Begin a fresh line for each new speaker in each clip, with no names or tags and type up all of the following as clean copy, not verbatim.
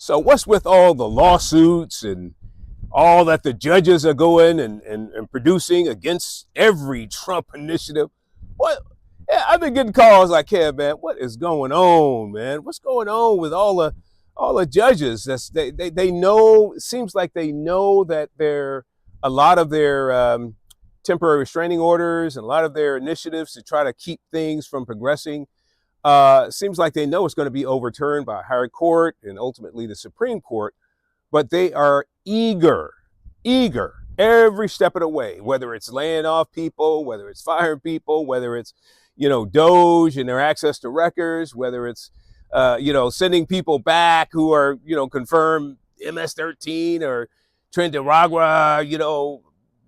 So what's with all the lawsuits and all that the judges are going and producing against every Trump initiative? What? Yeah, I've been getting calls like, "Hey, man, what is going on, man? What's going on with all the judges?" They know. It seems like they know that a lot of their temporary restraining orders and a lot of their initiatives to try to keep things from progressing. Seems like they know it's going to be overturned by a higher court and ultimately the Supreme Court, but they are eager every step of the way, whether it's laying off people, whether it's firing people, whether it's, Doge and their access to records, whether it's, sending people back who are, confirmed MS-13 or Trinidad,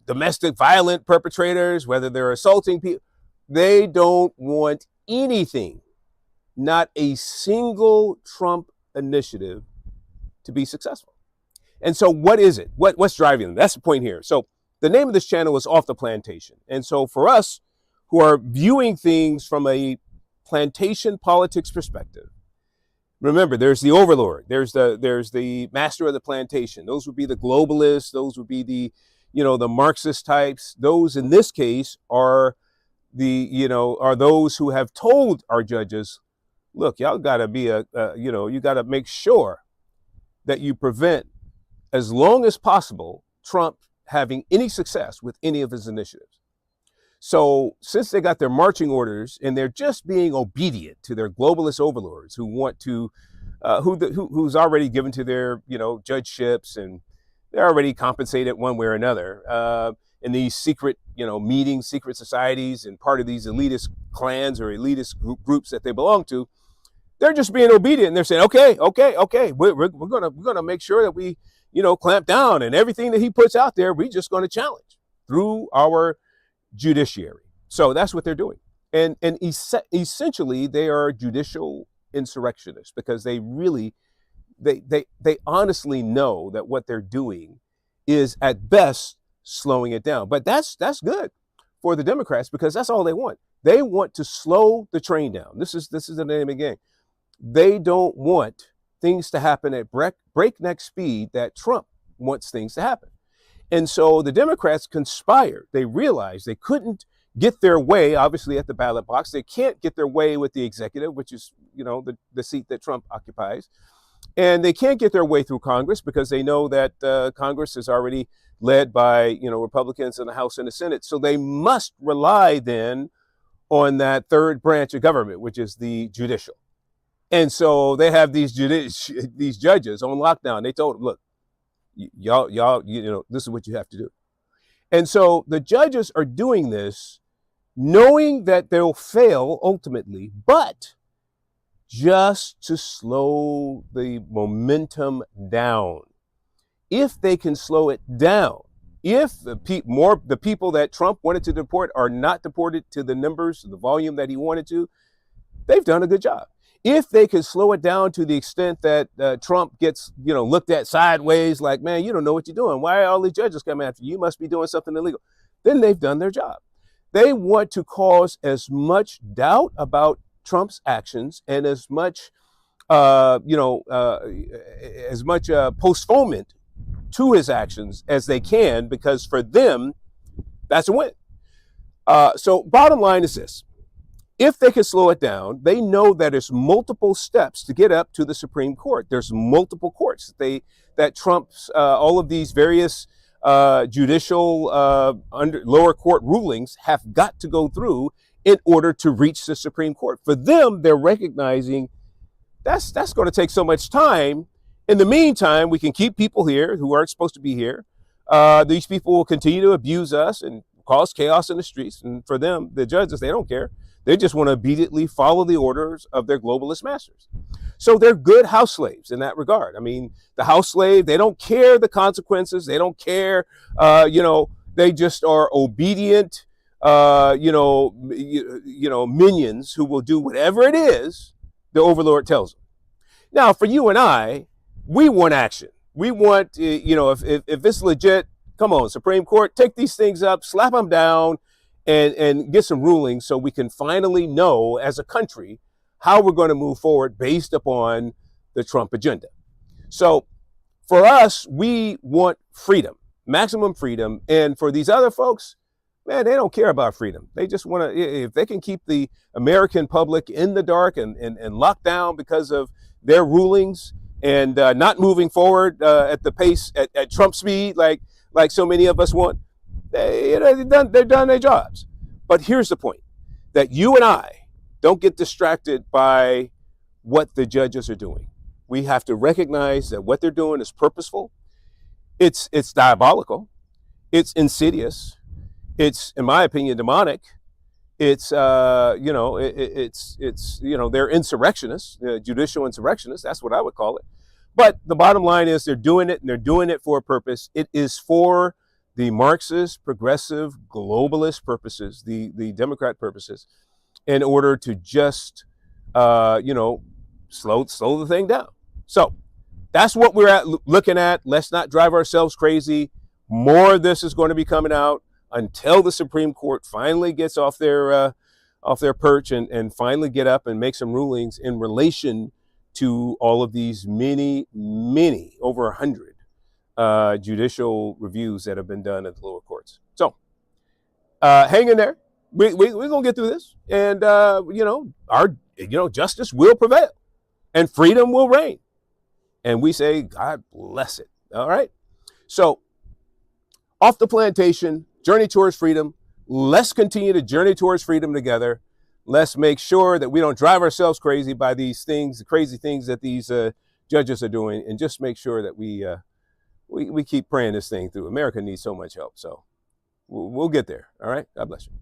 domestic violent perpetrators, whether they're assaulting people. They don't want anything, not a single Trump initiative, to be successful. And so what is it? What's driving them? That's the point here. So the name of this channel is Off the Plantation. And so for us who are viewing things from a plantation politics perspective, remember, there's the overlord, there's the master of the plantation. Those would be the globalists, those would be the, the Marxist types. Those in this case are are those who have told our judges, look, y'all gotta be you gotta make sure that you prevent, as long as possible, Trump having any success with any of his initiatives. So since they got their marching orders and they're just being obedient to their globalist overlords who want to, who's already given to their, judgeships, and they're already compensated one way or another in these secret, meetings, secret societies, and part of these elitist clans or elitist groups that they belong to, they're just being obedient. And they're saying, okay, we're gonna make sure that we, clamp down, and everything that he puts out there, we're just going to challenge through our judiciary. So that's what they're doing. And essentially they are judicial insurrectionists, because they really, they honestly know that what they're doing is at best slowing it down. But that's good for the Democrats, because that's all they want. They want to slow the train down. This is the name of the game. They don't want things to happen at breakneck speed that Trump wants things to happen. And so the Democrats conspired. They realized they couldn't get their way, obviously, at the ballot box. They can't get their way with the executive, which is, the seat that Trump occupies. And they can't get their way through Congress, because they know that Congress is already led by, Republicans in the House and the Senate. So they must rely then on that third branch of government, which is the judicial. And so they have these judges on lockdown. They told them, look, y'all, this is what you have to do. And so the judges are doing this knowing that they'll fail ultimately, but just to slow the momentum down. If they can slow it down, if the people that Trump wanted to deport are not deported to the numbers, the volume that he wanted to, they've done a good job. If they can slow it down to the extent that Trump gets, looked at sideways, like, man, you don't know what you're doing. Why are all these judges coming after you? You must be doing something illegal. Then they've done their job. They want to cause as much doubt about Trump's actions and as much, postponement to his actions as they can, because for them, that's a win. So bottom line is this. If they can slow it down, they know that there's multiple steps to get up to the Supreme Court. There's multiple courts that Trump's all of these various judicial lower court rulings have got to go through in order to reach the Supreme Court. For them, they're recognizing that's going to take so much time. In the meantime, we can keep people here who aren't supposed to be here. These people will continue to abuse us and cause chaos in the streets. And for them, the judges, they don't care. They just want to obediently follow the orders of their globalist masters. So they're good house slaves in that regard. I mean, the house slave, they don't care the consequences. They don't care, they just are obedient, minions who will do whatever it is the overlord tells them. Now, for you and I, we want action. We want, if it's legit, come on, Supreme Court, take these things up, slap them down, and get some rulings so we can finally know as a country how we're going to move forward based upon the Trump agenda. So for us, we want freedom, maximum freedom. And for these other folks, man, they don't care about freedom. They just want to, if they can keep the American public in the dark and locked down because of their rulings and not moving forward at the pace, at Trump speed, like so many of us want, they've done their jobs. But here's the point, that you and I don't get distracted by what the judges are doing. We have to recognize that what they're doing is purposeful. It's diabolical. It's insidious. It's, in my opinion, demonic. It's they're insurrectionists, judicial insurrectionists. That's what I would call it. But the bottom line is they're doing it, and they're doing it for a purpose. It is for the Marxist, progressive, globalist purposes, the Democrat purposes, in order to just slow the thing down. So that's what we're looking at. Let's not drive ourselves crazy. More of this is going to be coming out until the Supreme Court finally gets off their perch and finally get up and make some rulings in relation to all of these many, over 100 judicial reviews that have been done at the lower courts. So hang in there. We're going to get through this, and justice will prevail and freedom will reign. And we say, God bless it. All right. So off the plantation, journey towards freedom. Let's continue to journey towards freedom together. Let's make sure that we don't drive ourselves crazy by these things, the crazy things that these judges are doing, and just make sure that we keep praying this thing through. America needs so much help. So we'll get there. All right. God bless you.